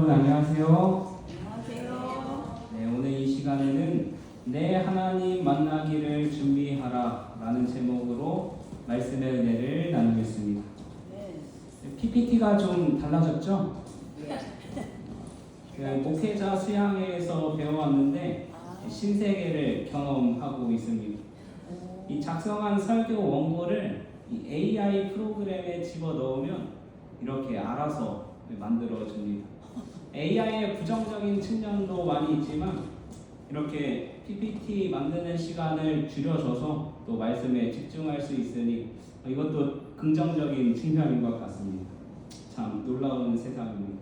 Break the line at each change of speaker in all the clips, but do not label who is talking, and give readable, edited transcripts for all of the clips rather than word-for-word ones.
여러분 안녕하세요.
안녕하세요.
네, 오늘 이 시간에는 내 하나님 만나기를 준비하라 라는 제목으로 말씀의 은혜를 나누겠습니다.
네.
PPT가 좀 달라졌죠?
네.
그 목회자 수양회에서 배워왔는데 신세계를 경험하고 있습니다. 이 작성한 설교 원고를 이 AI 프로그램에 집어넣으면 이렇게 알아서 만들어줍니다. AI의 부정적인 측면도 많이 있지만 이렇게 PPT 만드는 시간을 줄여줘서 또 말씀에 집중할 수 있으니 이것도 긍정적인 측면인 것 같습니다. 참 놀라운 세상입니다.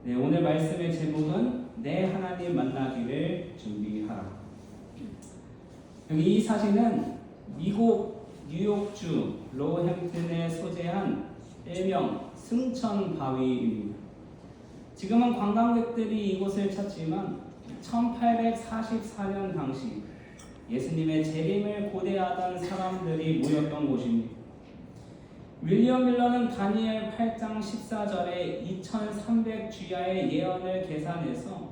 네, 오늘 말씀의 제목은 내 하나님 만나기를 준비하라. 여기 이 사진은 미국 뉴욕주 로햄튼에 소재한 일명 승천 바위입니다. 지금은 관광객들이 이곳을 찾지만 1844년 당시 예수님의 재림을 고대하던 사람들이 모였던 곳입니다. 윌리엄 밀러는 다니엘 8장 14절에 2300 주야의 예언을 계산해서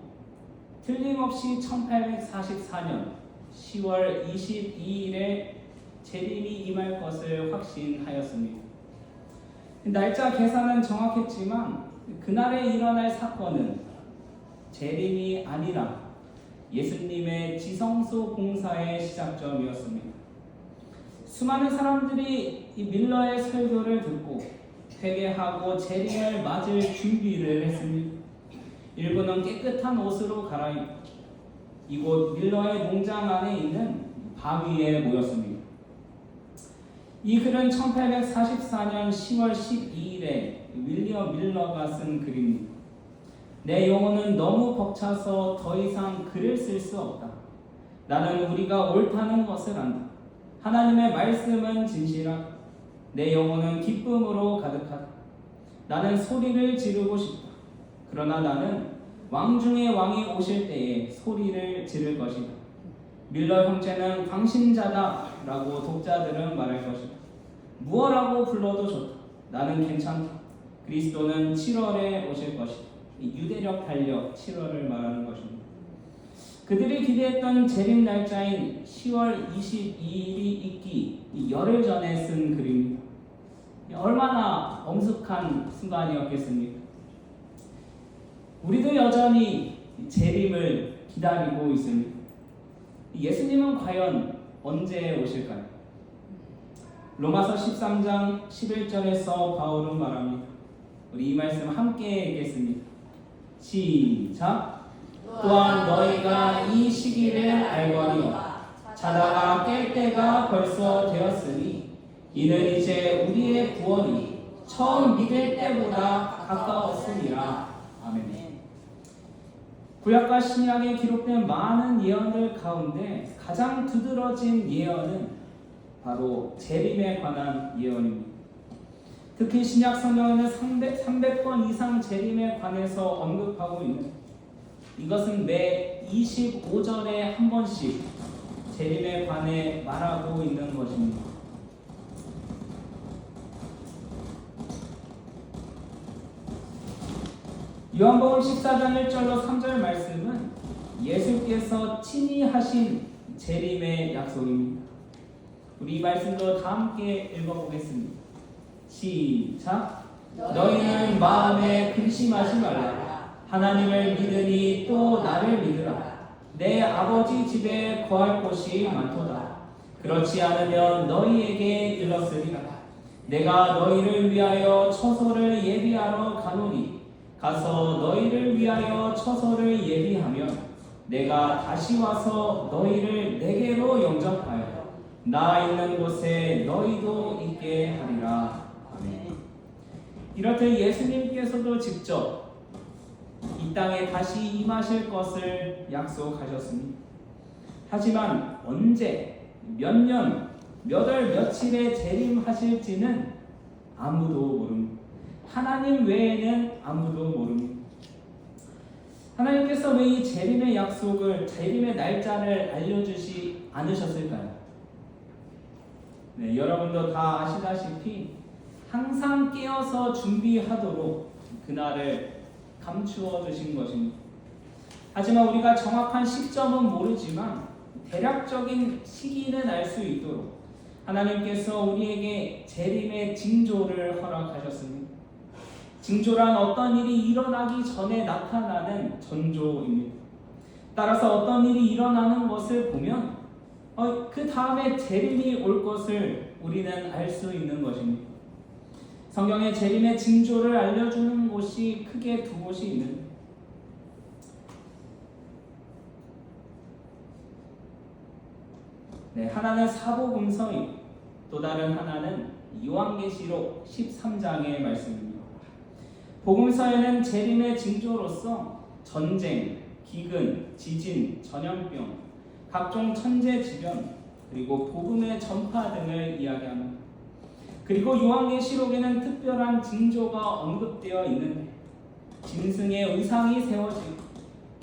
틀림없이 1844년 10월 22일에 재림이 임할 것을 확신하였습니다. 날짜 계산은 정확했지만 그날에 일어날 사건은 재림이 아니라 예수님의 지성소 봉사의 시작점이었습니다. 수많은 사람들이 이 밀러의 설교를 듣고 회개하고 재림을 맞을 준비를 했습니다. 일부는 깨끗한 옷으로 갈아입고 이곳 밀러의 농장 안에 있는 바위에 모였습니다. 이 글은 1844년 10월 12일에 윌리엄 밀러가 쓴 글입니다. 내 영혼은 너무 벅차서 더 이상 글을 쓸 수 없다. 나는 우리가 옳다는 것을 안다. 하나님의 말씀은 진실하다. 내 영혼은 기쁨으로 가득하다. 나는 소리를 지르고 싶다. 그러나 나는 왕 중의 왕이 오실 때에 소리를 지를 것이다. 밀러 형제는 광신자다 라고 독자들은 말할 것이다. 무엇라고 불러도 좋다. 나는 괜찮다. 그리스도는 7월에 오실 것이다. 유대력 달력 7월을 말하는 것입니다. 그들이 기대했던 재림 날짜인 10월 22일이 있기 열흘 전에 쓴 글입니다. 얼마나 엄숙한 순간이었겠습니까? 우리도 여전히 재림을 기다리고 있습니다. 예수님은 과연 언제 오실까요? 로마서 13장 11절에서 바울은 말합니다. 우리 이 말씀 함께 읽겠습니다. 시작. 또한 너희가 이 시기를 알거니와 자다가 깰 때가 벌써 되었으니 이는 이제 우리의 구원이 처음 믿을 때보다 가까웠으니라. 아멘. 구약과 신약에 기록된 많은 예언들 가운데 가장 두드러진 예언은 바로 재림에 관한 예언입니다. 특히 신약 성경에는 300번 이상 재림에 관해서 언급하고 있는, 이것은 매 25절에 한 번씩 재림에 관해 말하고 있는 것입니다. 요한복음 14장 1절로 3절 말씀은 예수께서 친히 하신 재림의 약속입니다. 우리 이 말씀도 다 함께 읽어보겠습니다. 시작. 너희는 마음에 근심하지 말라. 하나님을 믿으니 또 나를 믿으라. 내 아버지 집에 거할 곳이 많도다. 그렇지 않으면 너희에게 일렀으리라. 내가 너희를 위하여 처소를 예비하러 가노니 가서 너희를 위하여 처소를 예비하면 내가 다시 와서 너희를 내게로 영접하여 나 있는 곳에 너희도 있게 하리라. 아멘. 이렇듯 예수님께서도 직접 이 땅에 다시 임하실 것을 약속하셨습니다. 하지만 언제, 몇 년, 몇 월, 며칠에 재림하실지는 아무도 모릅니다. 하나님 외에는 아무도 모릅니다. 하나님께서 왜 이 재림의 약속을, 재림의 날짜를 알려주시 않으셨을까요? 네, 여러분도 다 아시다시피 항상 깨어서 준비하도록 그날을 감추어 주신 것입니다. 하지만 우리가 정확한 시점은 모르지만 대략적인 시기는 알 수 있도록 하나님께서 우리에게 재림의 징조를 허락하셨습니다. 징조란 어떤 일이 일어나기 전에 나타나는 전조입니다. 따라서 어떤 일이 일어나는 것을 보면 그 다음에 재림이 올 것을 우리는 알 수 있는 것입니다. 성경에 재림의 징조를 알려주는 곳이 크게 두 곳이 있는데 하나는 사복음서이고 또 다른 하나는 요한계시록 13장의 말씀입니다. 복음서에는 재림의 징조로서 전쟁, 기근, 지진, 전염병, 각종 천재지변, 그리고 복음의 전파 등을 이야기합니다. 그리고 요한계시록에는 특별한 징조가 언급되어 있는데 짐승의 우상이 세워지고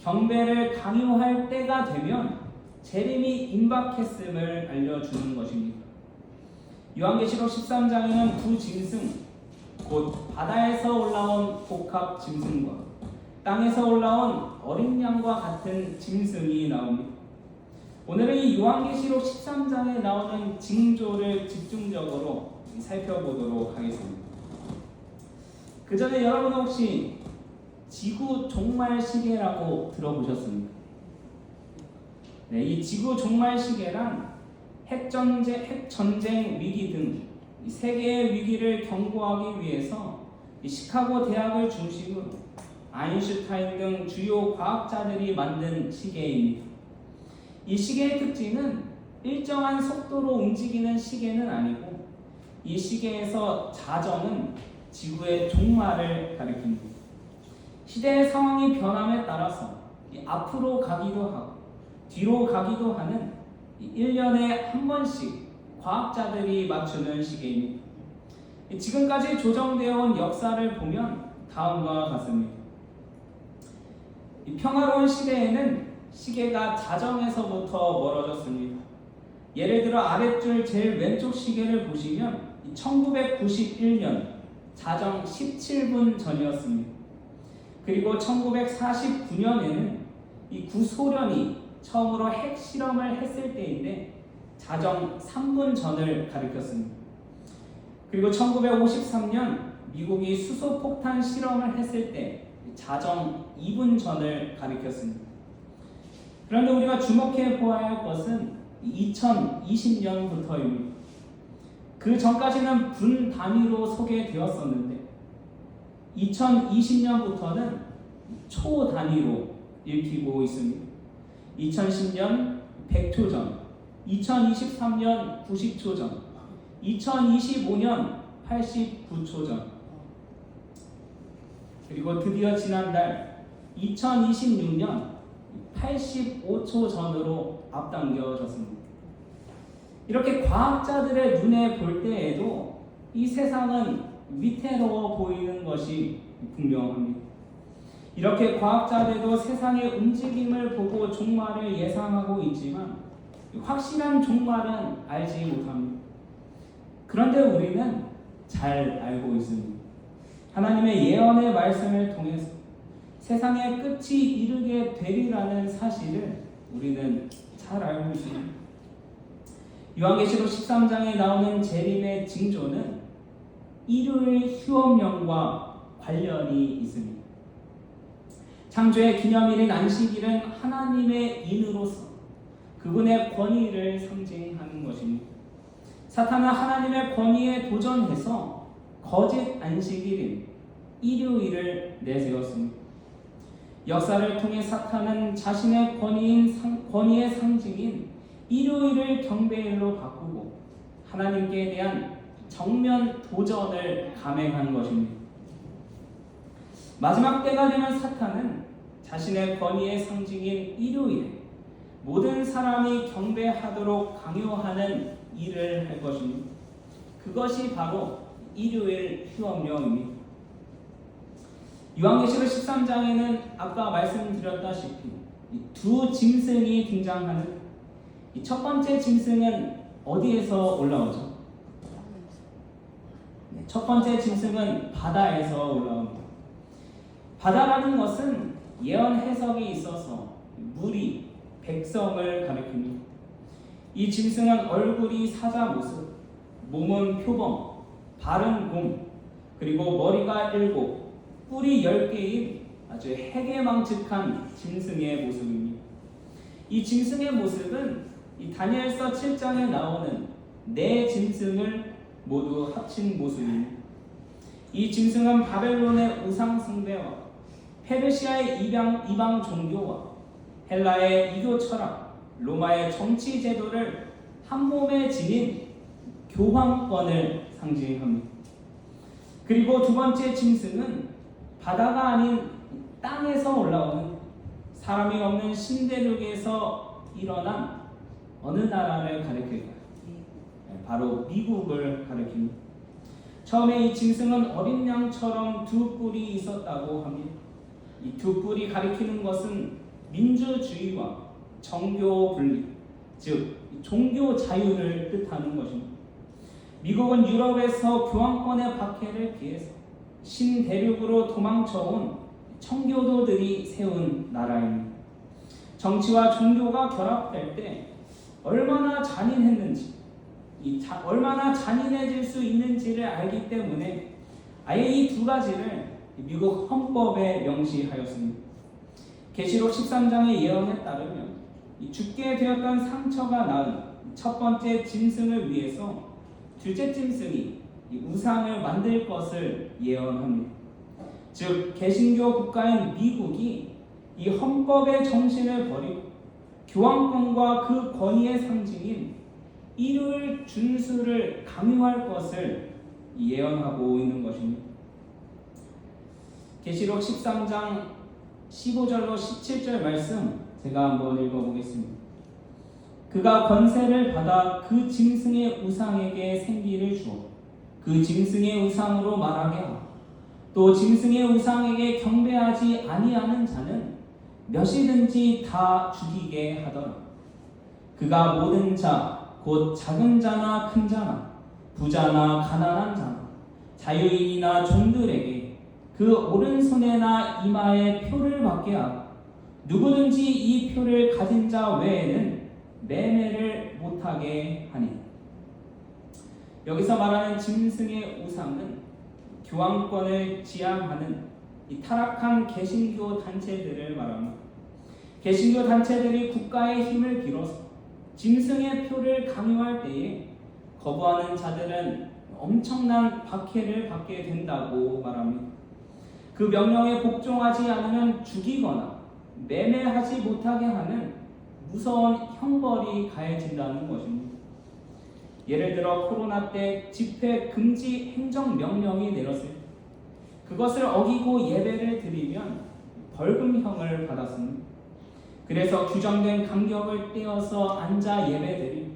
경배를 강요할 때가 되면 재림이 임박했음을 알려주는 것입니다. 요한계시록 13장에는 두 짐승, 곧 바다에서 올라온 복합 짐승과 땅에서 올라온 어린 양과 같은 짐승이 나옵니다. 오늘은 이 요한계시록 13장에 나오는 징조를 집중적으로 살펴보도록 하겠습니다. 그 전에 여러분 혹시 지구 종말 시계라고 들어보셨습니까? 이 지구 종말 시계란 핵전쟁 위기 등 세계의 위기를 경고하기 위해서 시카고 대학을 중심으로 아인슈타인 등 주요 과학자들이 만든 시계입니다. 이 시계의 특징은 일정한 속도로 움직이는 시계는 아니고 이 시계에서 자정은 지구의 종말을 가리킵니다. 시대의 상황이 변함에 따라서 앞으로 가기도 하고 뒤로 가기도 하는 1년에 한 번씩 과학자들이 맞추는 시계입니다. 지금까지 조정되어 온 역사를 보면 다음과 같습니다. 평화로운 시대에는 시계가 자정에서부터 멀어졌습니다. 예를 들어 아랫줄 제일 왼쪽 시계를 보시면 1991년 자정 17분 전이었습니다. 그리고 1949년에는 이 구소련이 처음으로 핵 실험을 했을 때인데 자정 3분 전을 가리켰습니다. 그리고 1953년 미국이 수소폭탄 실험을 했을 때 자정 2분 전을 가리켰습니다. 그런데 우리가 주목해 보아야 할 것은 2020년부터입니다. 그 전까지는 분 단위로 소개되었었는데 2020년부터는 초 단위로 읽히고 있습니다. 2010년 100초 전, 2023년 90초 전, 2025년 89초 전, 그리고 드디어 지난달 2026년 85초 전으로 앞당겨졌습니다. 이렇게 과학자들의 눈에 볼 때에도 이 세상은 위태로워 보이는 것이 분명합니다. 이렇게 과학자들도 세상의 움직임을 보고 종말을 예상하고 있지만 확실한 종말은 알지 못합니다. 그런데 우리는 잘 알고 있습니다. 하나님의 예언의 말씀을 통해서 세상의 끝이 이르게 되리라는 사실을 우리는 잘 알고 있습니다. 요한계시록 13장에 나오는 재림의 징조는 일요일 휴업령과 관련이 있습니다. 창조의 기념일인 안식일은 하나님의 인으로서 그분의 권위를 상징하는 것입니다. 사탄은 하나님의 권위에 도전해서 거짓 안식일인 일요일을 내세웠습니다. 역사를 통해 사탄은 자신의 권위의 상징인 일요일을 경배일로 바꾸고 하나님께 대한 정면 도전을 감행한 것입니다. 마지막 때가 되면 사탄은 자신의 권위의 상징인 일요일에 모든 사람이 경배하도록 강요하는 일을 할 것입니다. 그것이 바로 일요일 휴업령입니다. 요한계시록 13장에는 아까 말씀드렸다시피 두 짐승이 등장하는 첫 번째 짐승은 어디에서 올라오죠? 첫 번째 짐승은 바다에서 올라옵니다. 바다라는 것은 예언 해석에 있어서 무리, 백성을 가리킵니다. 이 짐승은 얼굴이 사자 모습, 몸은 표범, 발은 곰, 그리고 머리가 7, 뿔이 10개인 아주 해괴망측한 짐승의 모습입니다. 이 짐승의 모습은 이 다니엘서 7장에 나오는 네 짐승을 모두 합친 모습입니다. 이 짐승은 바벨론의 우상 숭배와 페르시아의 이방 종교와 헬라의 이교 철학, 로마의 정치 제도를 한 몸에 지닌 교황권을 상징합니다. 그리고 두 번째 짐승은 바다가 아닌 땅에서 올라오는 사람이 없는 신대륙에서 일어난 어느 나라를 가리킬까요? 바로 미국을 가리킵니다. 처음에 이 짐승은 어린 양처럼 두 뿔이 있었다고 합니다. 이 두 뿔이 가리키는 것은 민주주의와 정교 분리, 즉 종교 자유를 뜻하는 것입니다. 미국은 유럽에서 교황권의 박해를 피해서 신대륙으로 도망쳐온 청교도들이 세운 나라입니다. 정치와 종교가 결합될 때 얼마나 잔인했는지, 얼마나 잔인해질 수 있는지를 알기 때문에 아예 이 두 가지를 미국 헌법에 명시하였습니다. 계시록 13장의 예언에 따르면 죽게 되었던 상처가 낳은 첫 번째 짐승을 위해서 둘째 짐승이 우상을 만들 것을 예언합니다. 즉 개신교 국가인 미국이 이 헌법의 정신을 버리고 교황권과 그 권위의 상징인 일요일 준수를 강요할 것을 예언하고 있는 것입니다. 계시록 13장 15절로 17절 말씀 제가 한번 읽어보겠습니다. 그가 권세를 받아 그 짐승의 우상에게 생기를 주어 그 짐승의 우상으로 말하게 하고 또 짐승의 우상에게 경배하지 아니하는 자는 몇이든지 다 죽이게 하더라. 그가 모든 자 곧 작은 자나 큰 자나 부자나 가난한 자나 자유인이나 종들에게 그 오른손에나 이마에 표를 받게 하고 누구든지 이 표를 가진 자 외에는 매매를 못하게 하니. 여기서 말하는 짐승의 우상은 교황권을 지향하는 이 타락한 개신교 단체들을 말합니다. 개신교 단체들이 국가의 힘을 빌어서 짐승의 표를 강요할 때에 거부하는 자들은 엄청난 박해를 받게 된다고 말합니다. 그 명령에 복종하지 않으면 죽이거나 매매하지 못하게 하는 무서운 형벌이 가해진다는 것입니다. 예를 들어 코로나 때 집회 금지 행정명령이 내렸을 때 그것을 어기고 예배를 드리면 벌금형을 받았습니다. 그래서 규정된 간격을 떼어서 앉아 예배드리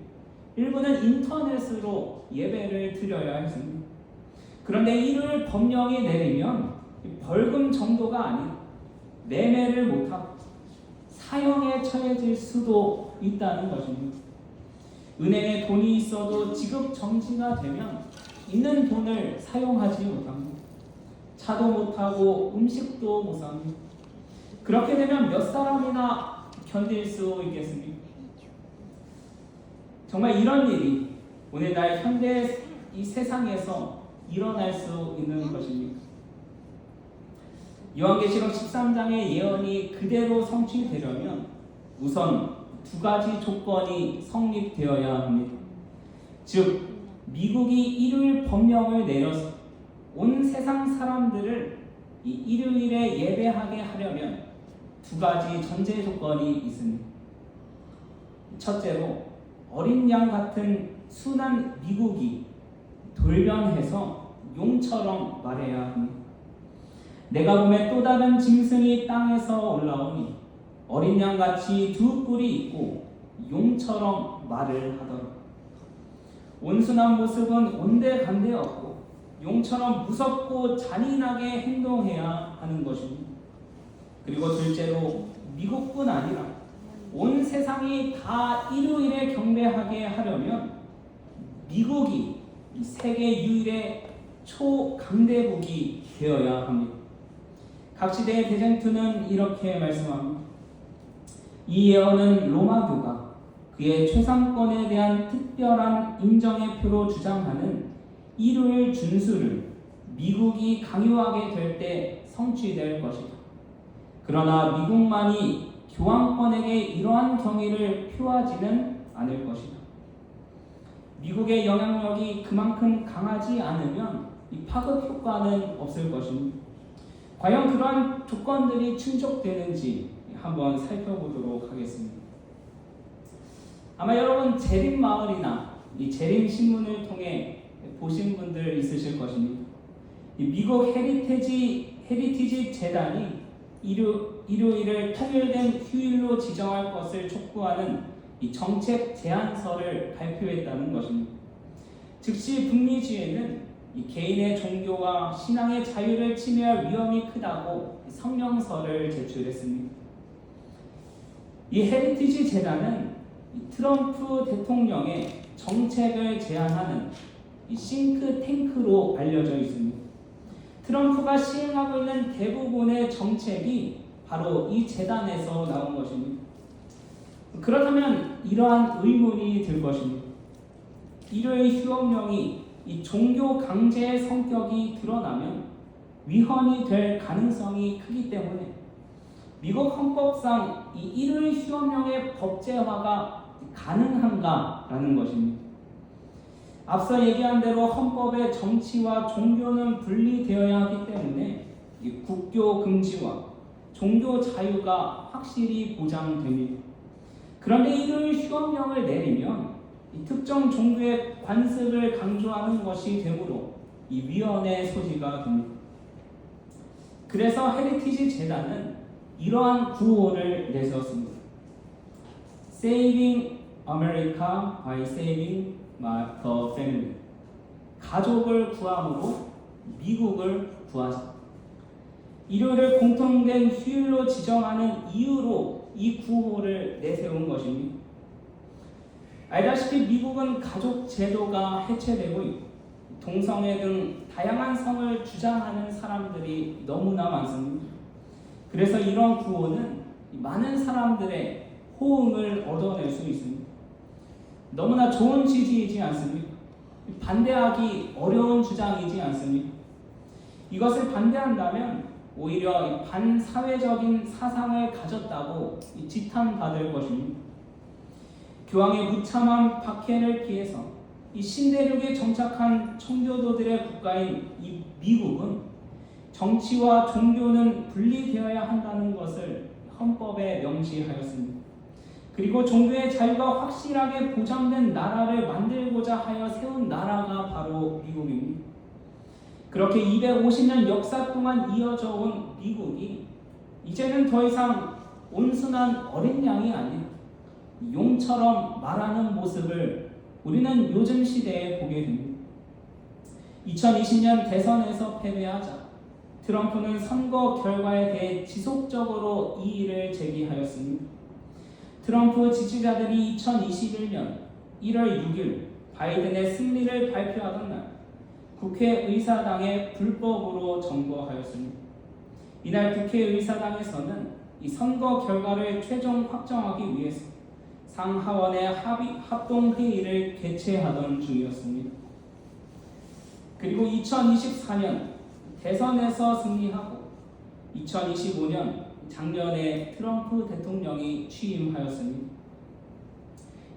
일부는 인터넷으로 예배를 드려야 했습니다. 그런데 이를 법령이 내리면 벌금 정도가 아닌 매매를 못하고 사형에 처해질 수도 있다는 것입니다. 은행에 돈이 있어도 지급 정지가 되면 있는 돈을 사용하지 못합니다. 차도 못하고 음식도 못 삽니다. 그렇게 되면 몇 사람이나 견딜 수 있겠습니까? 정말 이런 일이 오늘날 현대 이 세상에서 일어날 수 있는 것입니까? 요한계시록 13장의 예언이 그대로 성취되려면 우선 두 가지 조건이 성립되어야 합니다. 즉 미국이 일요일 법령을 내려서 온 세상 사람들을 이 일요일에 예배하게 하려면 두 가지 전제 조건이 있습니다. 첫째로 어린 양 같은 순한 미국이 돌변해서 용처럼 말해야 합니다. 내가 보매 또 다른 짐승이 땅에서 올라오니 어린 양같이 두 뿔이 있고 용처럼 말을 하더라. 온순한 모습은 온데간데 없고 용처럼 무섭고 잔인하게 행동해야 하는 것입니다. 그리고 둘째로 미국뿐 아니라 온 세상이 다 일요일에 경배하게 하려면 미국이 세계 유일의 초강대국이 되어야 합니다. 각시대의 대쟁투는 이렇게 말씀합니다. 이 예언은 로마교가 그의 최상권에 대한 특별한 인정의 표로 주장하는 일요일 준수를 미국이 강요하게 될 때 성취될 것이다. 그러나 미국만이 교황권에게 이러한 경위를 표하지는 않을 것이다. 미국의 영향력이 그만큼 강하지 않으면 이 파급 효과는 없을 것입니다. 과연 그러한 조건들이 충족되는지 한번 살펴보도록 하겠습니다. 아마 여러분 재림마을이나 이 재림신문을 통해 보신 분들 있으실 것입니다. 이 미국 헤리티지 재단이 일요일을 통일된 휴일로 지정할 것을 촉구하는 이 정책 제안서를 발표했다는 것입니다. 즉시 북미주에는 이 개인의 종교와 신앙의 자유를 침해할 위험이 크다고 성명서를 제출했습니다. 이 헤리티지 재단은 이 트럼프 대통령의 정책을 제안하는 이 싱크탱크로 알려져 있습니다. 트럼프가 시행하고 있는 대부분의 정책이 바로 이 재단에서 나온 것입니다. 그렇다면 이러한 의문이 들 것입니다. 일요일 휴업령이 이 종교 강제의 성격이 드러나면 위헌이 될 가능성이 크기 때문에 미국 헌법상 이 일요일 휴업령의 법제화가 가능한가라는 것입니다. 앞서 얘기한 대로 헌법의 정치와 종교는 분리되어야 하기 때문에 이 국교 금지와 종교 자유가 확실히 보장됩니다. 그런데 일요일 휴업령을 내리면 이 특정 종교의 관습을 강조하는 것이 되므로 이 위헌의 소지가 됩니다. 그래서 헤리티지 재단은 이러한 구호를 내세웠습니다. Saving America by Saving the Family. 가족을 구함으로 미국을 구하자. 일요일을 공통된 휴일로 지정하는 이유로 이 구호를 내세운 것입니다. 알다시피 미국은 가족 제도가 해체되고 있고 동성애 등 다양한 성을 주장하는 사람들이 너무나 많습니다. 그래서 이런 구호는 많은 사람들의 호응을 얻어낼 수 있습니다. 너무나 좋은 지지이지 않습니까? 반대하기 어려운 주장이지 않습니까? 이것을 반대한다면 오히려 반사회적인 사상을 가졌다고 지탄받을 것입니다. 교황의 무참한 박해를 피해서 이 신대륙에 정착한 청교도들의 국가인 이 미국은 정치와 종교는 분리되어야 한다는 것을 헌법에 명시하였습니다. 그리고 종교의 자유가 확실하게 보장된 나라를 만들고자 하여 세운 나라가 바로 미국입니다. 그렇게 250년 역사 동안 이어져 온 미국이 이제는 더 이상 온순한 어린 양이 아닌 용처럼 말하는 모습을 우리는 요즘 시대에 보게 됩니다. 2020년 대선에서 패배하자 트럼프는 선거 결과에 대해 지속적으로 이의를 제기하였습니다. 트럼프 지지자들이 2021년 1월 6일 바이든의 승리를 발표하던 날 국회의사당에 불법으로 점거하였습니다. 이날 국회의사당에서는 이 선거 결과를 최종 확정하기 위해서 상하원의 합동회의를 개최하던 중이었습니다. 그리고 2024년 대선에서 승리하고 2025년 작년에 트럼프 대통령이 취임하였습니다.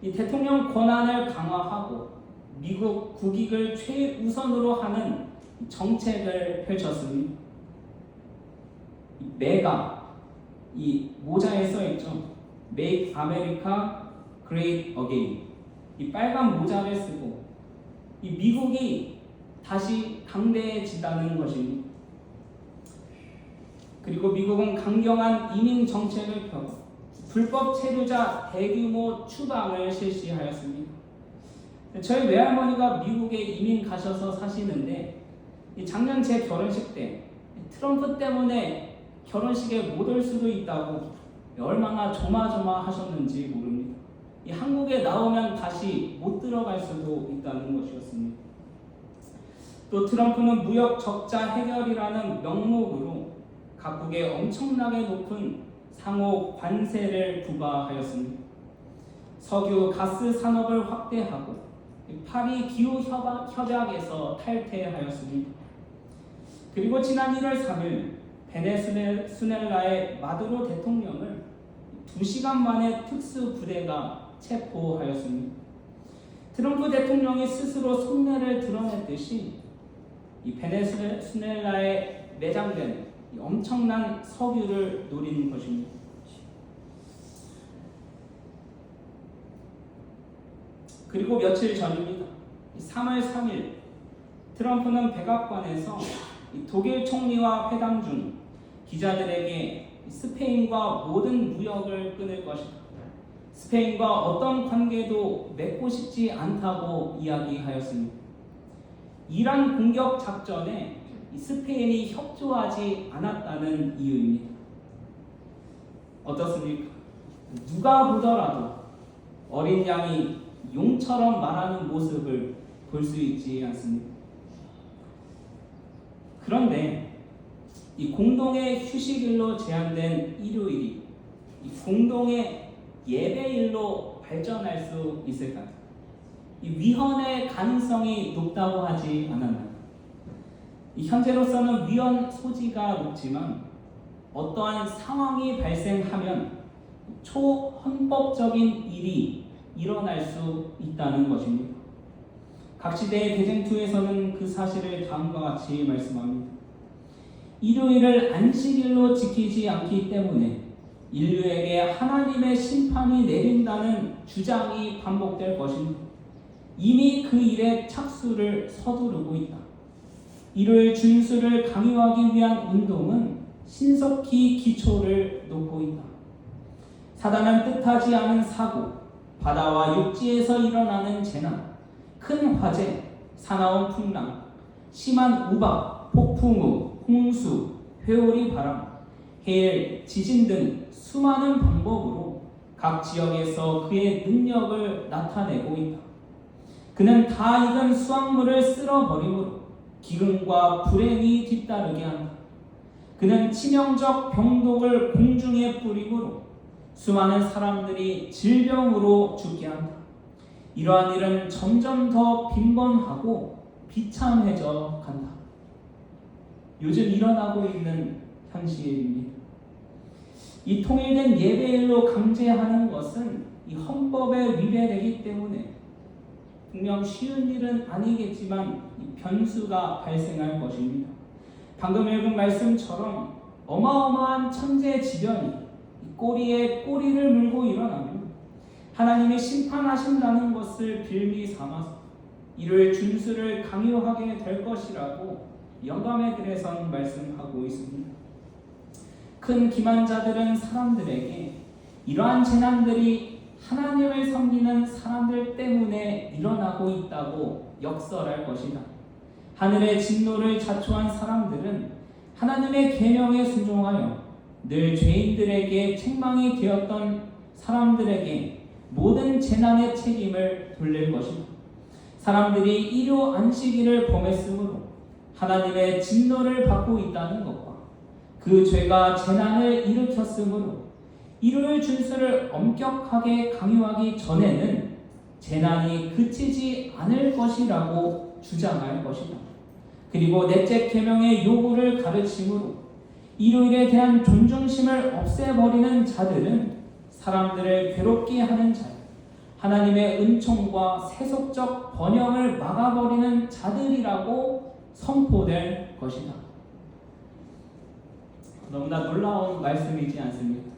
이 대통령 권한을 강화하고 미국 국익을 최우선으로 하는 정책을 펼쳤습니다. 메가, 이 모자에 써있죠. Make America Great Again. 이 빨간 모자를 쓰고 이 미국이 다시 강대해지다는 것입니다. 그리고 미국은 강경한 이민 정책을 펴고 불법 체류자 대규모 추방을 실시하였습니다. 저희 외할머니가 미국에 이민 가셔서 사시는데 작년 제 결혼식 때 트럼프 때문에 결혼식에 못 올 수도 있다고 얼마나 조마조마하셨는지 모릅니다. 한국에 나오면 다시 못 들어갈 수도 있다는 것이었습니다. 또 트럼프는 무역 적자 해결이라는 명목으로 각국에 엄청나게 높은 상호 관세를 부과하였습니다. 석유 가스 산업을 확대하고 파리 기후 협약에서 탈퇴하였습니다. 그리고 지난 1월 3일 베네수엘라의 마두로 대통령을 2시간 만에 특수부대가 체포하였습니다. 트럼프 대통령이 스스로 속내를 드러냈듯이 이 베네수엘라에 매장된 이 엄청난 석유를 노리는 것입니다. 그리고 며칠 전입니다. 3월 3일 트럼프는 백악관에서 독일 총리와 회담 중 기자들에게 스페인과 모든 무역을 끊을 것이다, 스페인과 어떤 관계도 맺고 싶지 않다고 이야기하였습니다. 이란 공격 작전에 스페인이 협조하지 않았다는 이유입니다. 어떻습니까? 누가 보더라도 어린 양이 용처럼 말하는 모습을 볼 수 있지 않습니까? 그런데 이 공동의 휴식일로 제한된 일요일이 이 공동의 예배일로 발전할 수 있을까요? 이 위헌의 가능성이 높다고 하지 않았나요? 이 현재로서는 위헌 소지가 높지만 어떠한 상황이 발생하면 초헌법적인 일이 일어날 수 있다는 것입니다. 각 시대의 대쟁투에서는 그 사실을 다음과 같이 말씀합니다. 일요일을 안식일로 지키지 않기 때문에 인류에게 하나님의 심판이 내린다는 주장이 반복될 것입니다. 이미 그 일에 착수를 서두르고 있다. 일요일 준수를 강요하기 위한 운동은 신속히 기초를 놓고 있다. 사단은 뜻하지 않은 사고, 바다와 육지에서 일어나는 재난, 큰 화재, 사나운 풍랑, 심한 우박, 폭풍우, 홍수, 회오리 바람, 해일, 지진 등 수많은 방법으로 각 지역에서 그의 능력을 나타내고 있다. 그는 다 익은 수확물을 쓸어버림으로 기근과 불행이 뒤따르게 한다. 그는 치명적 병독을 공중에 뿌림으로 수많은 사람들이 질병으로 죽게 한다. 이러한 일은 점점 더 빈번하고 비참해져 간다. 요즘 일어나고 있는 현실입니다. 이 통일된 예배일로 강제하는 것은 이 헌법에 위배되기 때문에 분명 쉬운 일은 아니겠지만 이 변수가 발생할 것입니다. 방금 읽은 말씀처럼 어마어마한 천재지변이 꼬리에 꼬리를 물고 일어나면 하나님이 심판하신다는 것을 빌미 삼아서 이를 준수를 강요하게 될 것이라고 영감의 글에선 말씀하고 있습니다. 큰 기만자들은 사람들에게 이러한 재난들이 하나님을 섬기는 사람들 때문에 일어나고 있다고 역설할 것이다. 하늘의 진노를 자초한 사람들은 하나님의 계명에 순종하여 늘 죄인들에게 책망이 되었던 사람들에게 모든 재난의 책임을 돌릴 것이다. 사람들이 일요 안식일을 범했으므로 하나님의 진노를 받고 있다는 것과 그 죄가 재난을 일으켰으므로 일요일 준수를 엄격하게 강요하기 전에는 재난이 그치지 않을 것이라고 주장할 것이다. 그리고 넷째 계명의 요구를 가르침으로 일요일에 대한 존중심을 없애버리는 자들은 사람들을 괴롭게 하는 자, 하나님의 은총과 세속적 번영을 막아버리는 자들이라고 선포될 것이다. 너무나 놀라운 말씀이지 않습니까?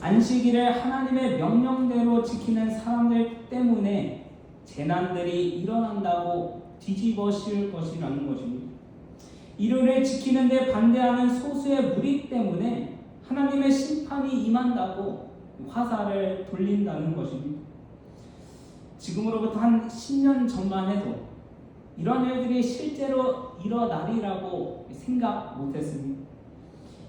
안식일을 하나님의 명령대로 지키는 사람들 때문에 재난들이 일어난다고 뒤집어 씌울 것이라는 것입니다. 일요일을 지키는 데 반대하는 소수의 무리 때문에 하나님의 심판이 임한다고 화살을 돌린다는 것입니다. 지금으로부터 한 10년 전만 해도 이런 일들이 실제로 일어나리라고 생각 못했습니다.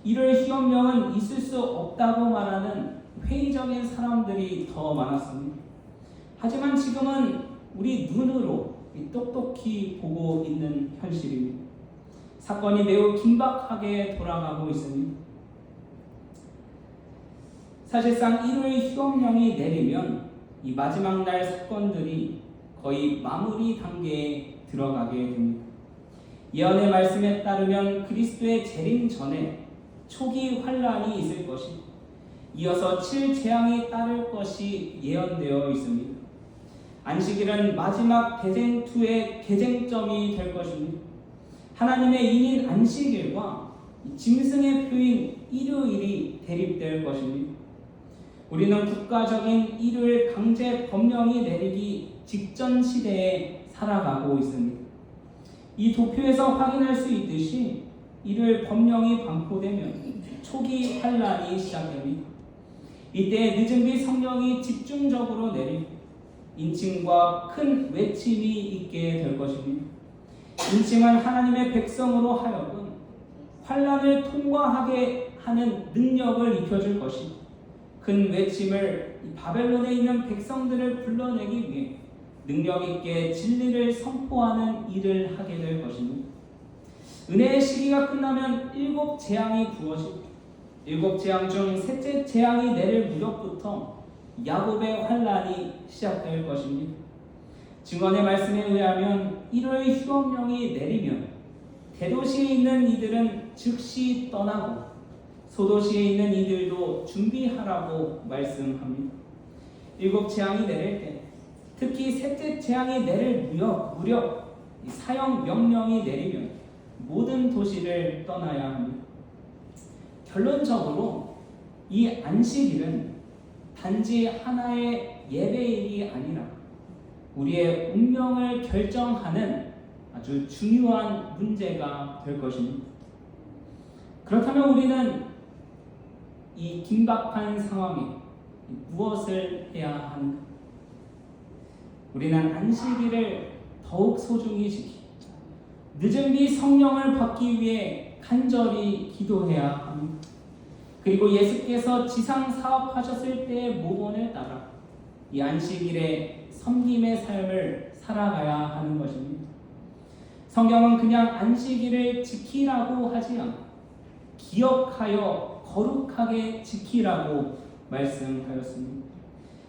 일요일 휴업령은 있을 수 없다고 말하는 회의적인 사람들이 더 많았습니다. 하지만 지금은 우리 눈으로 똑똑히 보고 있는 현실입니다. 사건이 매우 긴박하게 돌아가고 있습니다. 사실상 일요일 휴업령이 내리면 이 마지막 날 사건들이 거의 마무리 단계에 들어가게 됩니다. 예언의 말씀에 따르면 그리스도의 재림 전에 초기 환란이 있을 것이고 이어서 7재앙이 따를 것이 예언되어 있습니다. 안식일은 마지막 대쟁투의 개쟁점이 될 것입니다. 하나님의 인인 안식일과 짐승의 표인 일요일이 대립될 것입니다. 우리는 국가적인 일요일 강제 법령이 내리기 직전 시대에 살아가고 있습니다. 이 도표에서 확인할 수 있듯이 일요일 법령이 반포되면 초기 환란이 시작됩니다. 이때 늦은비 성령이 집중적으로 내리고 인침과 큰 외침이 있게 될 것입니다. 인침은 하나님의 백성으로 하여금 환란을 통과하게 하는 능력을 입혀줄 것이고 큰 외침을 바벨론에 있는 백성들을 불러내기 위해 능력 있게 진리를 선포하는 일을 하게 될 것입니다. 은혜의 시기가 끝나면 7재앙이 부어지고 7재앙 중 셋째 재앙이 내릴 무렵부터 야곱의 환란이 시작될 것입니다. 증언의 말씀에 의하면 일요일 휴업령이 내리면 대도시에 있는 이들은 즉시 떠나고 소도시에 있는 이들도 준비하라고 말씀합니다. 7재앙이 내릴 때 특히 셋째 재앙이 내릴 무렵 사형 명령이 내리면 모든 도시를 떠나야 합니다. 결론적으로 이 안식일은 단지 하나의 예배일이 아니라 우리의 운명을 결정하는 아주 중요한 문제가 될 것입니다. 그렇다면 우리는 이 긴박한 상황에 무엇을 해야 하는가? 우리는 안식일을 더욱 소중히 지키고 늦은비 성령을 받기 위해 간절히 기도해야 합니다. 그리고 예수께서 지상 사업하셨을 때의 모본을 따라 이 안식일에 섬김의 삶을 살아가야 하는 것입니다. 성경은 그냥 안식일을 지키라고 하지 않고 기억하여 거룩하게 지키라고 말씀하였습니다.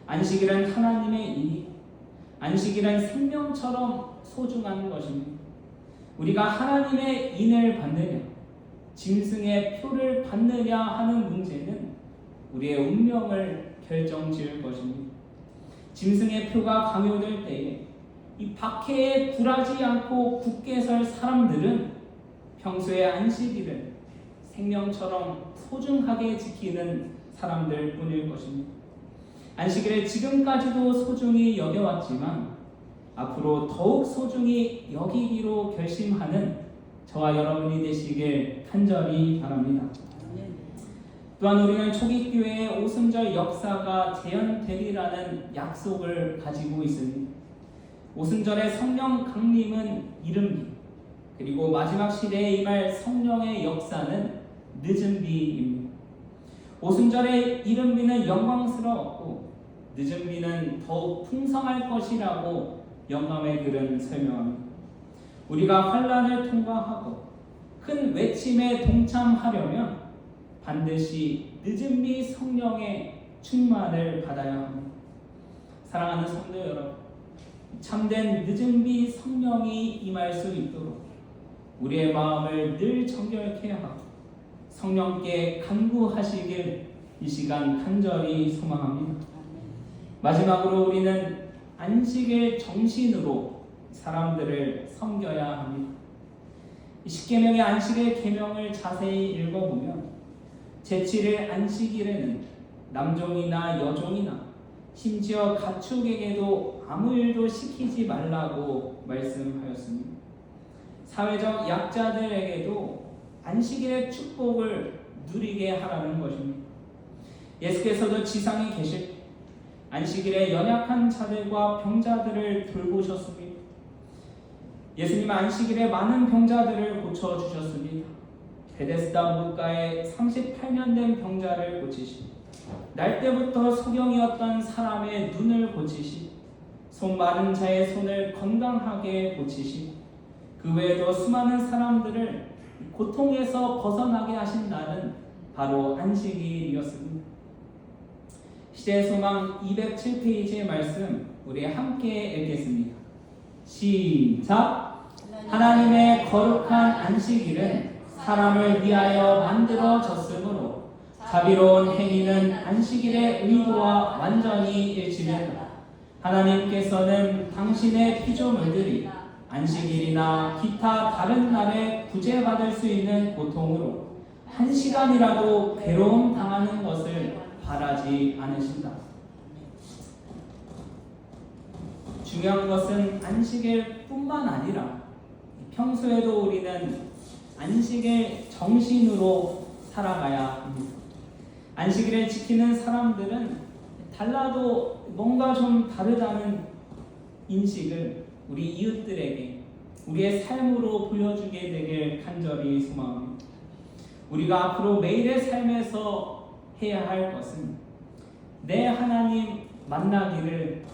안식일은 하나님의 일이고 안식일은 생명처럼 소중한 것입니다. 우리가 하나님의 인을 받느냐 짐승의 표를 받느냐 하는 문제는 우리의 운명을 결정지을 것입니다. 짐승의 표가 강요될 때에 이 박해에 굴하지 않고 굳게 설 사람들은 평소의 안식일을 생명처럼 소중하게 지키는 사람들 뿐일 것입니다. 안식일을 지금까지도 소중히 여겨왔지만 앞으로 더욱 소중히 여기기로 결심하는 저와 여러분이 되시길 간절히 바랍니다. 또한 우리는 초기 교회의 오순절 역사가 재현되리라는 약속을 가지고 있습니다. 오순절의 성령 강림은 이른비, 그리고 마지막 시대에 임할 성령의 역사는 늦은비입니다. 오순절의 이른비는 영광스러웠고 늦은비는 더욱 풍성할 것이라고 영감의 글은 설명합니다. 우리가 환란을 통과하고 큰 외침에 동참하려면 반드시 늦은비 성령의 충만을 받아야 합니다. 사랑하는 성도 여러분, 참된 늦은비 성령이 임할 수 있도록 우리의 마음을 늘 정결케 하고 성령께 간구하시길 이 시간 간절히 소망합니다. 마지막으로 우리는 안식일 정신으로 사람들을 섬겨야 합니다. 십계명의 안식일 계명을 자세히 읽어보면 제7일 안식일에는 남종이나 여종이나 심지어 가축에게도 아무 일도 시키지 말라고 말씀하였습니다. 사회적 약자들에게도 안식일의 축복을 누리게 하라는 것입니다. 예수께서도 지상에 계실 때 안식일에 연약한 자들과 병자들을 돌보셨습니다. 예수님은 안식일에 많은 병자들을 고쳐주셨습니다. 베데스다 물가에 38년 된 병자를 고치시고 날 때부터 소경이었던 사람의 눈을 고치시고 손 마른 자의 손을 건강하게 고치시고 그 외에도 수많은 사람들을 고통에서 벗어나게 하신 날은 바로 안식일이었습니다. 시대의 소망 207페이지의 말씀 우리 함께 읽겠습니다. 시작! 하나님의 거룩한 안식일은 사람을 위하여 만들어졌으므로 자비로운 행위는 안식일의 의도와 완전히 일치된다. 하나님께서는 당신의 피조물들이 안식일이나 기타 다른 날에 구제받을 수 있는 고통으로 한 시간이라도 괴로움 당하는 것을 바라지 않으신다. 중요한 것은 안식일뿐만 아니라 평소에도 우리는 안식일 정신으로 살아가야 합니다. 안식일을 지키는 사람들은 달라도 뭔가 좀 다르다는 인식을 우리 이웃들에게 우리의 삶으로 보여주게 되길 간절히 소망합니다. 우리가 앞으로 매일의 삶에서 해야 할 것은 내 하나님 만나기를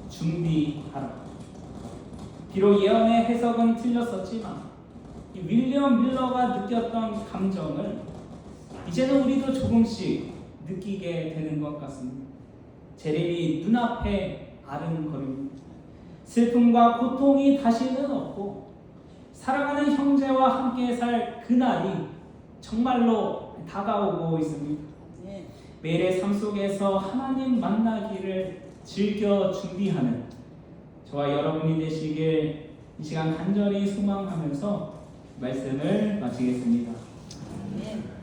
준비하라. 비록 예언의 해석은 틀렸었지만 윌리엄 밀러가 느꼈던 감정을 이제는 우리도 조금씩 느끼게 되는 것 같습니다. 재림이 눈앞에 아른거립니다. 슬픔과 고통이 다시는 없고 사랑하는 형제와 함께 살 그날이 정말로 다가오고 있습니다. 매일의 삶 속에서 하나님 만나기를 즐겨 준비하는 저와 여러분이 되시길 이 시간 간절히 소망하면서 말씀을 마치겠습니다.
네.